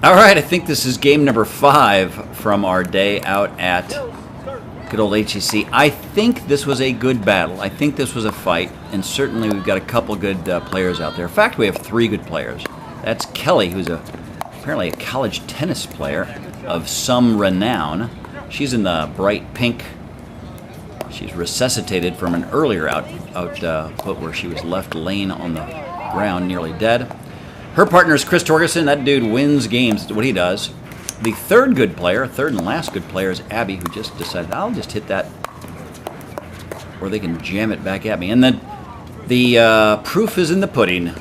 All right, I think this is game number 5 from our day out at good old HEC. I think this was a good battle. I think this was a fight, and certainly we've got a couple good players out there. In fact, we have 3 good players. That's Kelly, who's apparently a college tennis player of some renown. She's in the bright pink. She's resuscitated from an earlier output where she was left laying on the ground, nearly dead. Her partner is Chris Torgerson. That dude wins games. That's what he does. The third good player, third and last good player, is Abby, who just decided, I'll just hit that, or they can jam it back at me. And then the proof is in the pudding.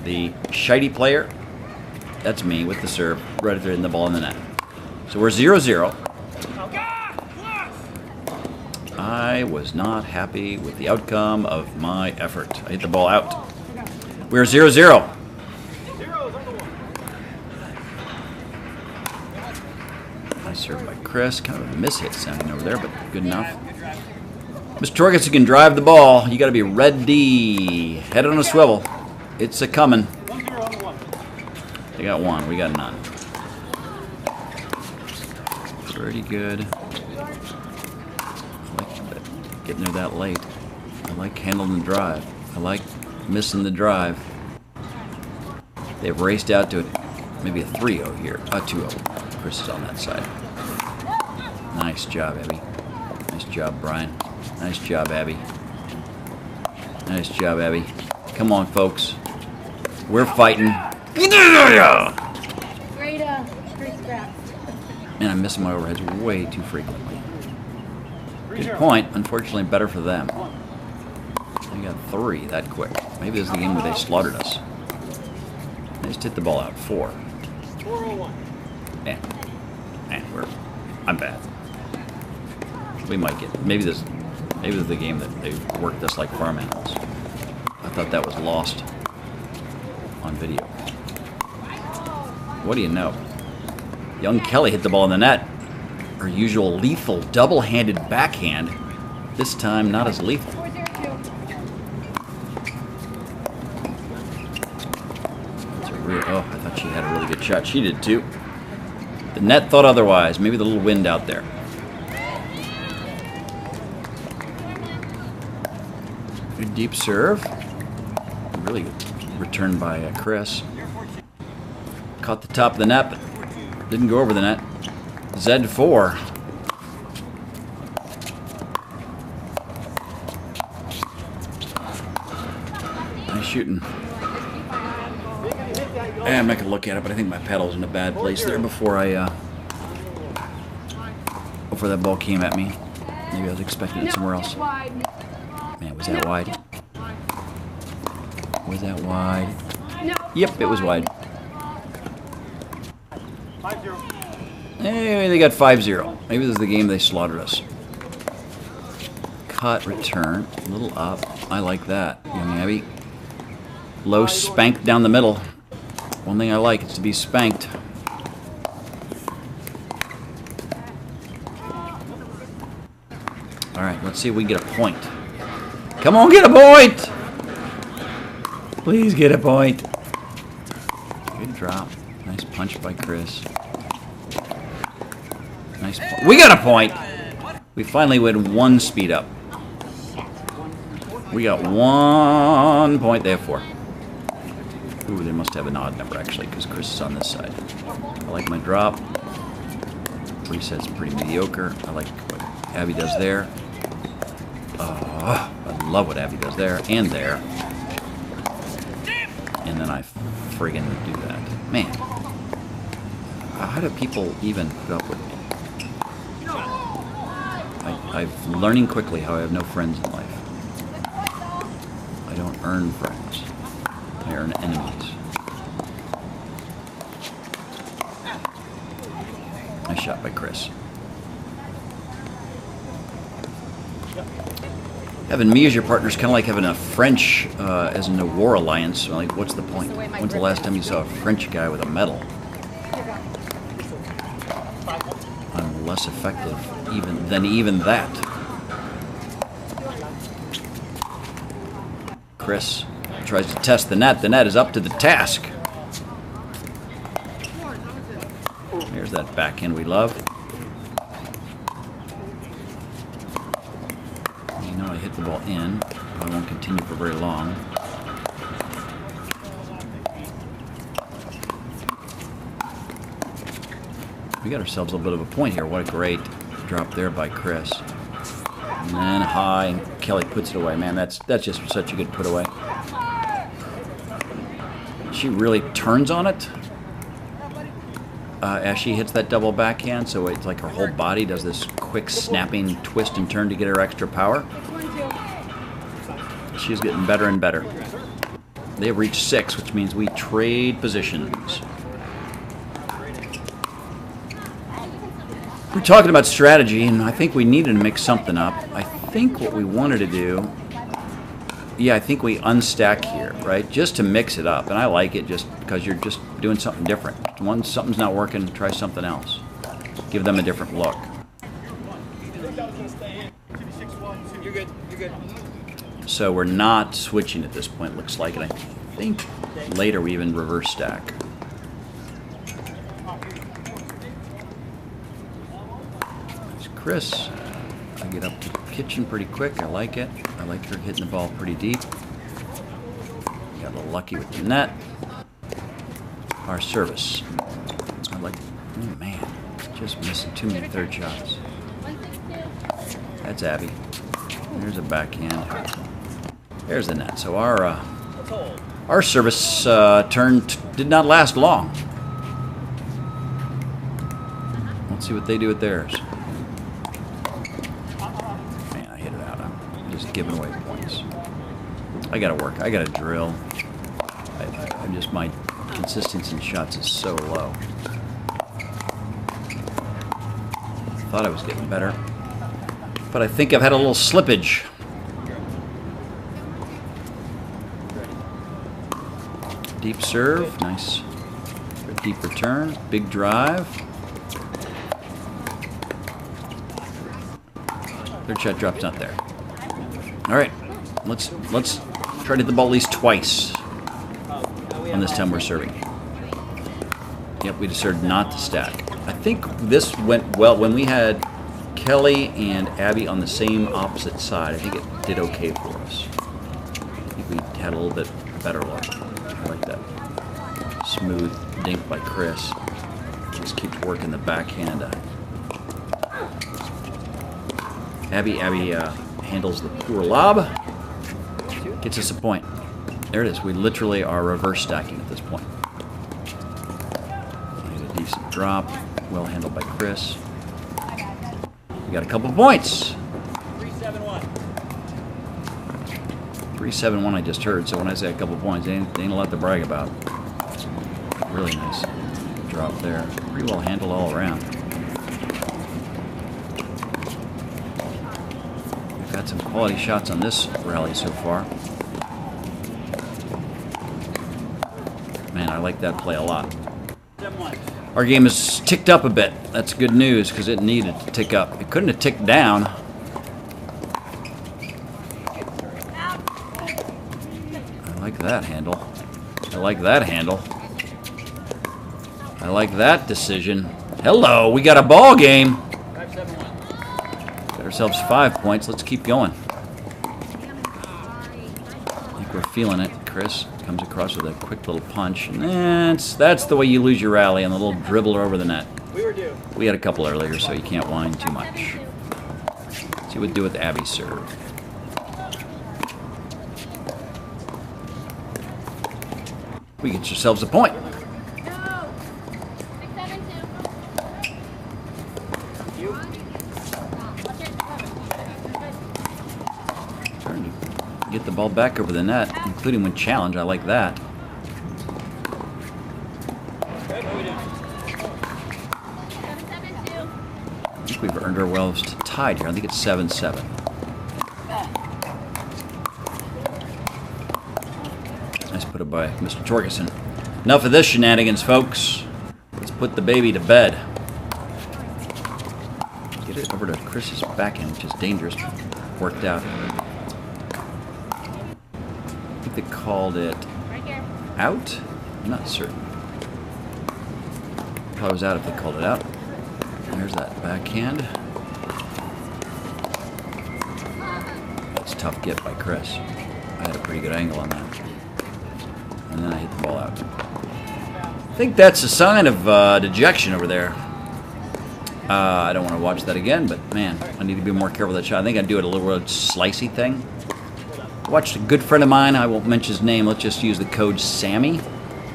The shitey player, that's me with the serve, right there in the ball in the net. So we're 0-0. I was not happy with the outcome of my effort. I hit the ball out. We're 0-0. Nice serve by Chris. Kind of a mishit sounding over there, but good enough. Mr. Torgerson can drive the ball. You got to be ready. Head on a swivel. It's a coming. They got 1. We got none. Pretty good. I like getting there that late. I like handling the drive. I like missing the drive. They've raced out to maybe a 3-0 here. A 2-0. Chris is on that side. Nice job, Abby. Nice job, Brian. Nice job, Abby. Nice job, Abby. Come on, folks. We're fighting. Great scraps. And I'm missing my overheads way too frequently. Good point. Unfortunately, better for them. They got 3 that quick. Maybe this is the game where they slaughtered us. They just hit the ball out. 4. Man, I'm bad. We might get. Maybe this is the game that they worked us like farm animals. I thought that was lost on video. What do you know? Young Kelly hit the ball in the net. Her usual lethal double-handed backhand. This time, not as lethal. Oh, I thought she had a really good shot. She did too. The net thought otherwise. Maybe the little wind out there. Good deep serve. Really good return by Chris. Caught the top of the net, but didn't go over the net. Z4. Nice shooting. I'm not going to look at it, but I think my pedal's in a bad place there before before that ball came at me. Maybe I was expecting it somewhere else. Man, was that wide? Was that wide? Yep, it was wide. Hey, they got 5-0. Maybe this is the game they slaughtered us. Cut, return, a little up. I like that, young Abby. Low spank down the middle. One thing I like is to be spanked. All right, let's see if we can get a point. Come on, get a point! Please get a point. Good drop. Nice punch by Chris. Nice. We got a point. We finally went 1 speed up. We got 1 point. They have 4. Ooh, they must have an odd number actually, because Chris is on this side. I like my drop. Reset's pretty mediocre. I like what Abby does there. I love what Abby does there and there. And then I friggin' do that. Man, how do people even put up with me? I'm learning quickly how I have no friends in life. I don't earn friends. I earn enemies. Nice shot by Chris. Having me as your partner is kind of like having a French as in a war alliance. Like, what's the point? When's the last time you saw a French guy with a medal? I'm less effective than even that. Chris tries to test the net. The net is up to the task. There's that backhand we love. You know I hit the ball in. I won't continue for very long. We got ourselves a little bit of a point here. What a great drop there by Chris. And then high, and Kelly puts it away. Man, that's just such a good put away. She really turns on it as she hits that double backhand, so it's like her whole body does this quick snapping twist and turn to get her extra power. She's getting better and better. They've reached 6, which means we trade positions. We're talking about strategy, and I think we needed to mix something up. I think what we wanted to do, yeah, I think we unstack here, right? Just to mix it up, and I like it just because you're just doing something different. Once something's not working, try something else. Give them a different look. You're good. You're good. So we're not switching at this point, looks like, and I think later we even reverse stack. Chris, I get up to the kitchen pretty quick. I like it. I like her hitting the ball pretty deep. Got a little lucky with the net. Our service. I like, oh man, just missing too many third shots. That's Abby. There's a backhand. There's the net. So our service turn did not last long. Let's see what they do with theirs. Giving away points. I gotta work. I gotta drill. I'm just, my consistency in shots is so low. Thought I was getting better, but I think I've had a little slippage. Deep serve, nice. Deep return, big drive. Third shot drop's not there. All right, let's try to hit the ball at least twice. And this time we're serving. Yep, we decided not to stack. I think this went well when we had Kelly and Abby on the same opposite side. I think it did okay for us. I think we had a little bit better luck. I like that smooth dink by Chris. Just keeps working the backhand. Abby handles the poor lob. Gets us a point. There it is. We literally are reverse stacking at this point. A decent drop. Well handled by Chris. We got a couple of points. 3-7-1. 3-7-1 I just heard, so when I say a couple of points, they ain't a lot to brag about. Really nice drop there. Pretty well handled all around. Got some quality shots on this rally so far. Man, I like that play a lot. Our game has ticked up a bit. That's good news because it needed to tick up. It couldn't have ticked down. I like that handle. I like that handle. I like that decision. Hello, we got a ball game. Ourselves 5 points. Let's keep going. I think we're feeling it. Chris comes across with a quick little punch, and that's the way you lose your rally, on the little dribbler over the net. We had a couple earlier, so you can't whine too much. Let's see what we do with Abby's serve. We get ourselves a point. Get the ball back over the net, including when challenged. I like that. I think we've earned ourselves tied here. I think it's 7-7. Nice put up by Mr. Torgerson. Enough of this shenanigans, folks. Let's put the baby to bed. Get it over to Chris's backhand, which is dangerous. Worked out. They called it out? I'm not certain. Probably was out if they called it out. There's that backhand. It's a tough get by Chris. I had a pretty good angle on that. And then I hit the ball out. I think that's a sign of dejection over there. I don't want to watch that again, but man, I need to be more careful with that shot. I think I'd do it a little slicey thing. I watched a good friend of mine, I won't mention his name, let's just use the code Sammy.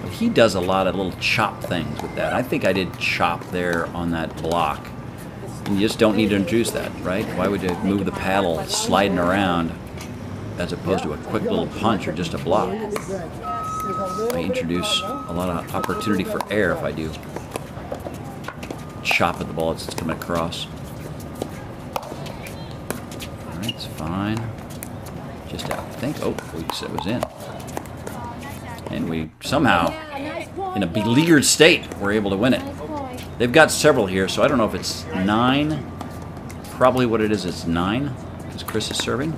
But he does a lot of little chop things with that. I think I did chop there on that block. And you just don't need to introduce that, right? Why would you move the paddle sliding around as opposed to a quick little punch or just a block? I introduce a lot of opportunity for air if I do chop at the ball as it's coming across. Alright, it's fine. Just out, I think. Oh, we said it was in. And we somehow, in a beleaguered state, were able to win it. They've got several here, so I don't know if it's 9. Probably what it is, it's 9, because Chris is serving.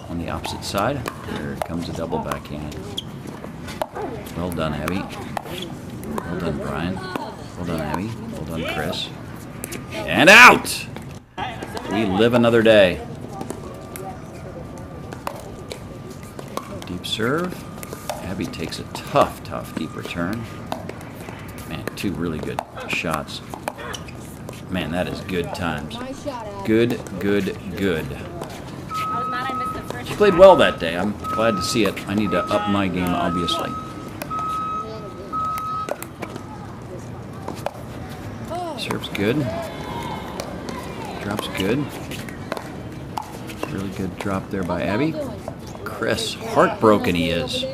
On the opposite side, there comes a double backhand. Well done, Abby. Well done, Brian. Well done, Abby. Well done, Chris. And out! We live another day. Deep serve. Abby takes a tough, tough deep return. Man, 2 really good shots. Man, that is good times. Good, good, good. She played well that day. I'm glad to see it. I need to up my game, obviously. Serves good. Drops good. Really good drop there by Abby. Chris, heartbroken he is.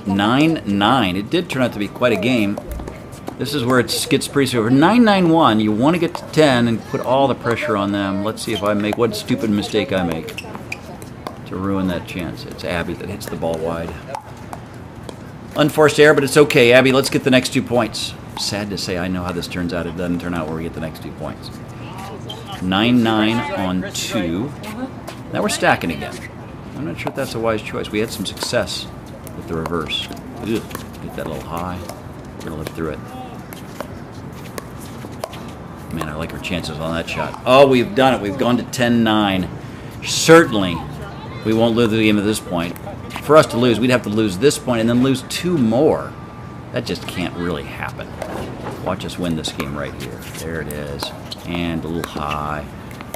9-9. It did turn out to be quite a game. This is where it gets pretty over. 9-9-1. You want to get to 10 and put all the pressure on them. Let's see if I make what stupid mistake I make to ruin that chance. It's Abby that hits the ball wide. Unforced error, but it's okay. Abby, let's get the next 2 points. Sad to say I know how this turns out. It doesn't turn out where we get the next 2 points. 9-9 on 2. Now we're stacking again. I'm not sure if that's a wise choice. We had some success with the reverse. Ugh, get that a little high. We're going to live through it. Man, I like our chances on that shot. Oh, we've done it. We've gone to 10-9. Certainly, we won't lose the game at this point. For us to lose, we'd have to lose this point and then lose 2 more. That just can't really happen. Watch us win this game right here. There it is. And a little high.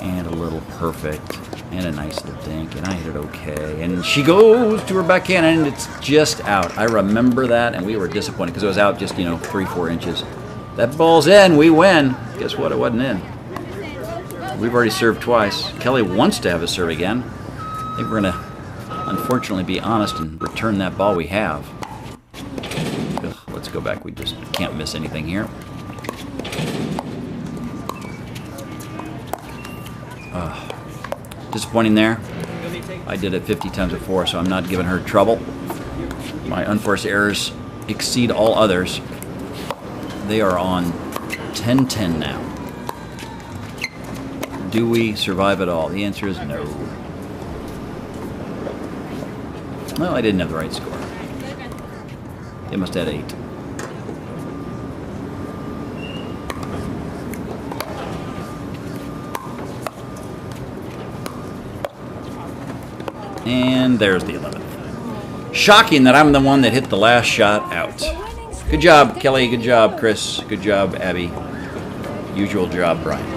And a little perfect. And a nice little dink. And I hit it okay. And she goes to her backhand and it's just out. I remember that and we were disappointed because it was out just, 3-4 inches. That ball's in. We win. Guess what? It wasn't in. We've already served twice. Kelly wants to have a serve again. I think we're going to, unfortunately, be honest and return that ball we have. Ugh, let's go back. We just can't miss anything here. Disappointing there. I did it 50 times before, so I'm not giving her trouble. My unforced errors exceed all others. They are on 10-10 now. Do we survive at all? The answer is no. Well, I didn't have the right score. They must have had 8. And there's the 11th. Shocking that I'm the one that hit the last shot out. Good job, Kelly. Good job, Chris. Good job, Abby. Usual job, Brian.